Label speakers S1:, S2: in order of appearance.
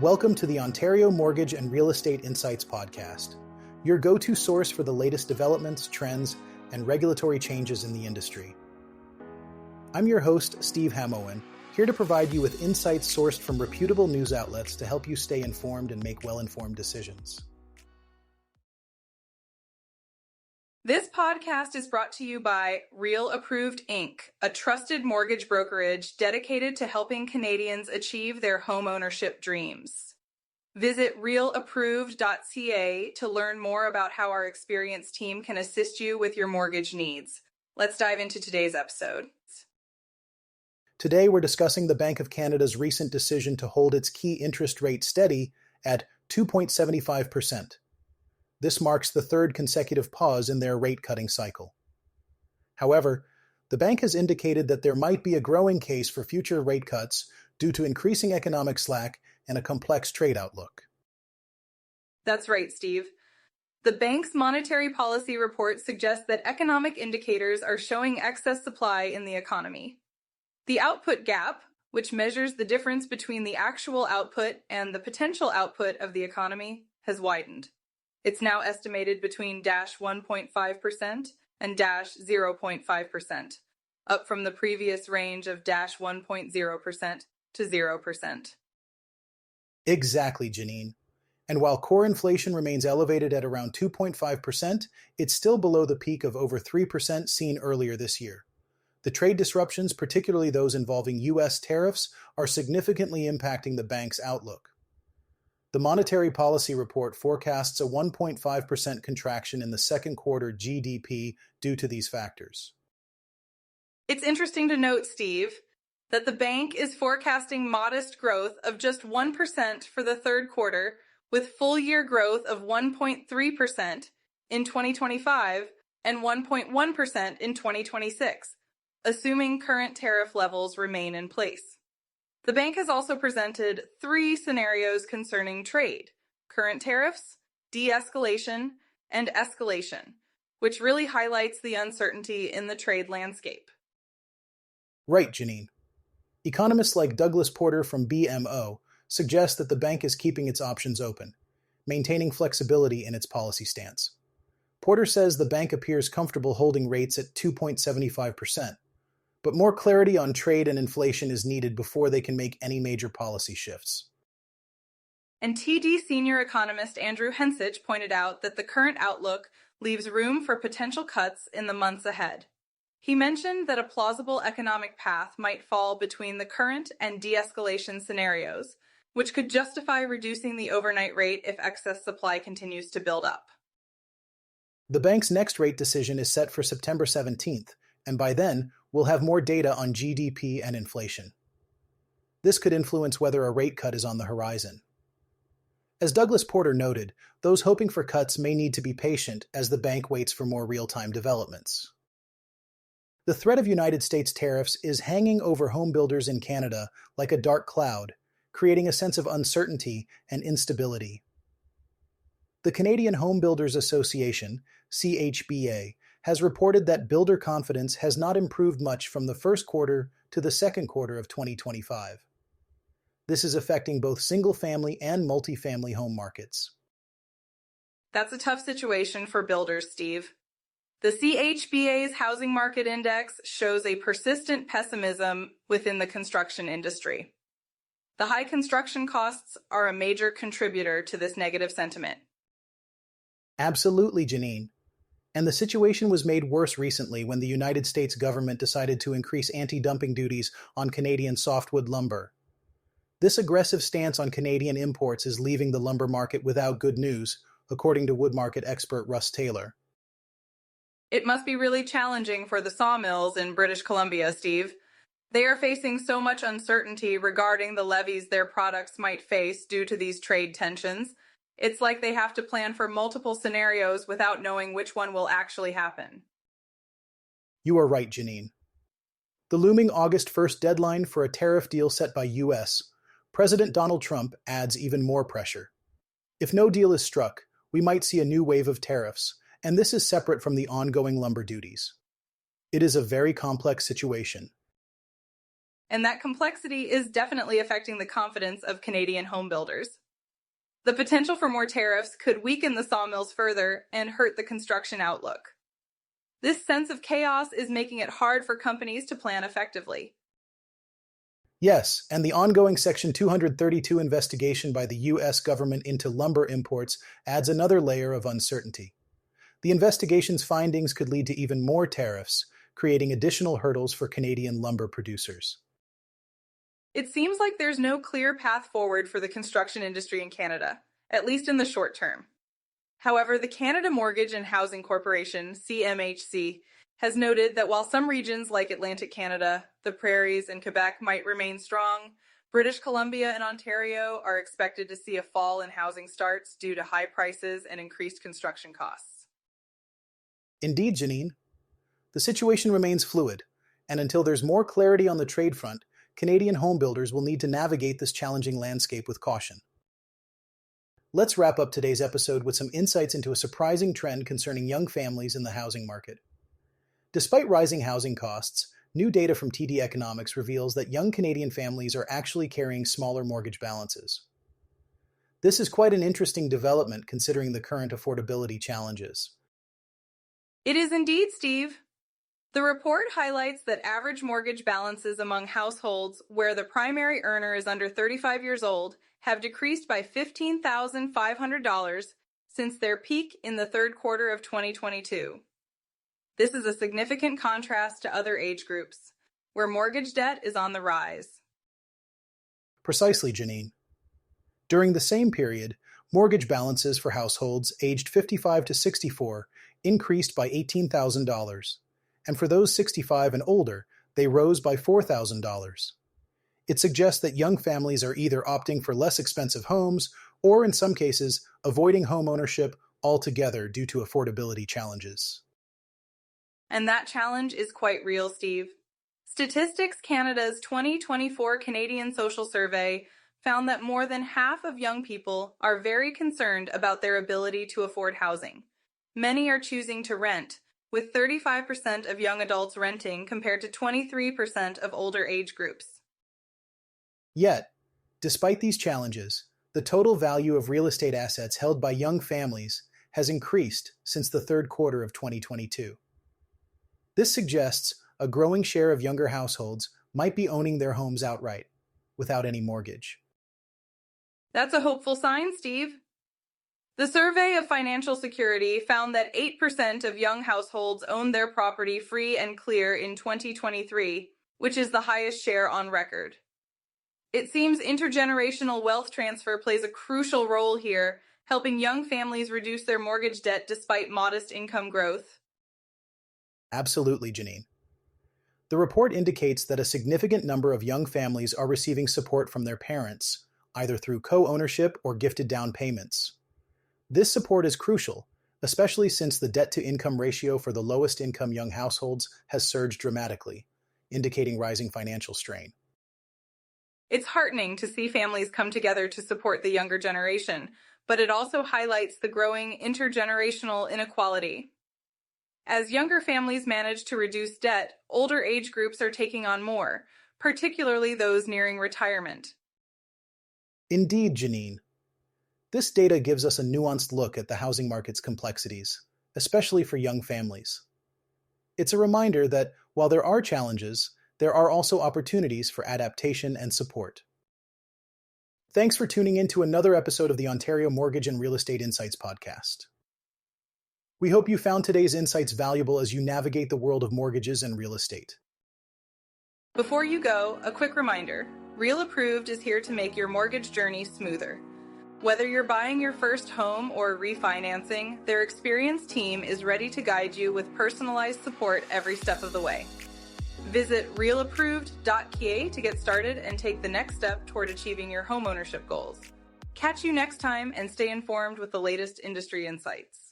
S1: Welcome to the Ontario Mortgage and Real Estate Insights podcast, your go-to source for the latest developments, trends, and regulatory changes in the industry. I'm your host, Steve Hamowen, here to provide you with insights sourced from reputable news outlets to help you stay informed and make well-informed decisions.
S2: This podcast is brought to you by Real Approved Inc., a trusted mortgage brokerage dedicated to helping Canadians achieve their homeownership dreams. Visit realapproved.ca to learn more about how our experienced team can assist you with your mortgage needs. Let's dive into today's episode.
S1: Today, we're discussing the Bank of Canada's recent decision to hold its key interest rate steady at 2.75%. This marks the third consecutive pause in their rate-cutting cycle. However, the bank has indicated that there might be a growing case for future rate cuts due to increasing economic slack and a complex trade outlook.
S2: That's right, Steve. The bank's monetary policy report suggests that economic indicators are showing excess supply in the economy. The output gap, which measures the difference between the actual output and the potential output of the economy, has widened. It's now estimated between -1.5% and -0.5%, up from the previous range of -1.0% to 0%.
S1: Exactly, Janine. And while core inflation remains elevated at around 2.5%, it's still below the peak of over 3% seen earlier this year. The trade disruptions, particularly those involving U.S. tariffs, are significantly impacting the bank's outlook. The Monetary Policy Report forecasts a 1.5% contraction in the second quarter GDP due to these factors.
S2: It's interesting to note, Steve, that the bank is forecasting modest growth of just 1% for the third quarter, with full-year growth of 1.3% in 2025 and 1.1% in 2026, assuming current tariff levels remain in place. The bank has also presented three scenarios concerning trade: current tariffs, de-escalation, and escalation, which really highlights the uncertainty in the trade landscape.
S1: Right, Janine. Economists like Douglas Porter from BMO suggest that the bank is keeping its options open, maintaining flexibility in its policy stance. Porter says the bank appears comfortable holding rates at 2.75%. But more clarity on trade and inflation is needed before they can make any major policy shifts.
S2: And TD senior economist Andrew Hensich pointed out that the current outlook leaves room for potential cuts in the months ahead. He mentioned that a plausible economic path might fall between the current and de-escalation scenarios, which could justify reducing the overnight rate if excess supply continues to build up.
S1: The bank's next rate decision is set for September 17th, and by then, we'll have more data on GDP and inflation. This could influence whether a rate cut is on the horizon. As Douglas Porter noted, those hoping for cuts may need to be patient as the bank waits for more real-time developments. The threat of United States tariffs is hanging over home builders in Canada like a dark cloud, creating a sense of uncertainty and instability. The Canadian Home Builders Association, CHBA, has reported that builder confidence has not improved much from the first quarter to the second quarter of 2025. This is affecting both single-family and multi-family home markets.
S2: That's a tough situation for builders, Steve. The CHBA's Housing Market Index shows a persistent pessimism within the construction industry. The high construction costs are a major contributor to this negative sentiment.
S1: Absolutely, Janine. And the situation was made worse recently when the United States government decided to increase anti-dumping duties on Canadian softwood lumber. This aggressive stance on Canadian imports is leaving the lumber market without good news, according to wood market expert Russ Taylor.
S2: It must be really challenging for the sawmills in British Columbia, Steve. They are facing so much uncertainty regarding the levies their products might face due to these trade tensions. It's like they have to plan for multiple scenarios without knowing which one will actually happen.
S1: You are right, Janine. The looming August 1st deadline for a tariff deal set by U.S. President Donald Trump adds even more pressure. If no deal is struck, we might see a new wave of tariffs, and this is separate from the ongoing lumber duties. It is a very complex situation.
S2: and that complexity is definitely affecting the confidence of Canadian home builders. The potential for more tariffs could weaken the sawmills further and hurt the construction outlook. This sense of chaos is making it hard for companies to plan effectively.
S1: Yes, and the ongoing Section 232 investigation by the U.S. government into lumber imports adds another layer of uncertainty. The investigation's findings could lead to even more tariffs, creating additional hurdles for Canadian lumber producers.
S2: It seems like there's no clear path forward for the construction industry in Canada, at least in the short term. However, the Canada Mortgage and Housing Corporation, CMHC, has noted that while some regions like Atlantic Canada, the Prairies, and Quebec might remain strong, British Columbia and Ontario are expected to see a fall in housing starts due to high prices and increased construction costs.
S1: Indeed, Janine. The situation remains fluid, and until there's more clarity on the trade front, Canadian homebuilders will need to navigate this challenging landscape with caution. Let's wrap up today's episode with some insights into a surprising trend concerning young families in the housing market. Despite rising housing costs, new data from TD Economics reveals that young Canadian families are actually carrying smaller mortgage balances. This is quite an interesting development considering the current affordability challenges.
S2: It is indeed, Steve. The report highlights that average mortgage balances among households where the primary earner is under 35 years old have decreased by $15,500 since their peak in the third quarter of 2022. This is a significant contrast to other age groups, where mortgage debt is on the rise.
S1: Precisely, Janine. During the same period, mortgage balances for households aged 55 to 64 increased by $18,000, and for those 65 and older, they rose by $4,000. It suggests that young families are either opting for less expensive homes or, in some cases, avoiding home ownership altogether due to affordability challenges.
S2: And that challenge is quite real, Steve. Statistics Canada's 2024 Canadian Social Survey found that more than half of young people are very concerned about their ability to afford housing. Many are choosing to rent, with 35% of young adults renting compared to 23% of older age groups.
S1: Yet, despite these challenges, the total value of real estate assets held by young families has increased since the third quarter of 2022. This suggests a growing share of younger households might be owning their homes outright, without any mortgage.
S2: That's a hopeful sign, Steve. The survey of financial security found that 8% of young households owned their property free and clear in 2023, which is the highest share on record. It seems intergenerational wealth transfer plays a crucial role here, helping young families reduce their mortgage debt despite modest income growth.
S1: Absolutely, Janine. The report indicates that a significant number of young families are receiving support from their parents, either through co-ownership or gifted down payments. This support is crucial, especially since the debt-to-income ratio for the lowest-income young households has surged dramatically, indicating rising financial strain.
S2: It's heartening to see families come together to support the younger generation, but it also highlights the growing intergenerational inequality. As younger families manage to reduce debt, older age groups are taking on more, particularly those nearing retirement.
S1: Indeed, Janine. This data gives us a nuanced look at the housing market's complexities, especially for young families. It's a reminder that while there are challenges, there are also opportunities for adaptation and support. Thanks for tuning in to another episode of the Ontario Mortgage and Real Estate Insights podcast. We hope you found today's insights valuable as you navigate the world of mortgages and real estate.
S2: Before you go, a quick reminder. Real Approved is here to make your mortgage journey smoother. Whether you're buying your first home or refinancing, their experienced team is ready to guide you with personalized support every step of the way. Visit realapproved.ca to get started and take the next step toward achieving your homeownership goals. Catch you next time and stay informed with the latest industry insights.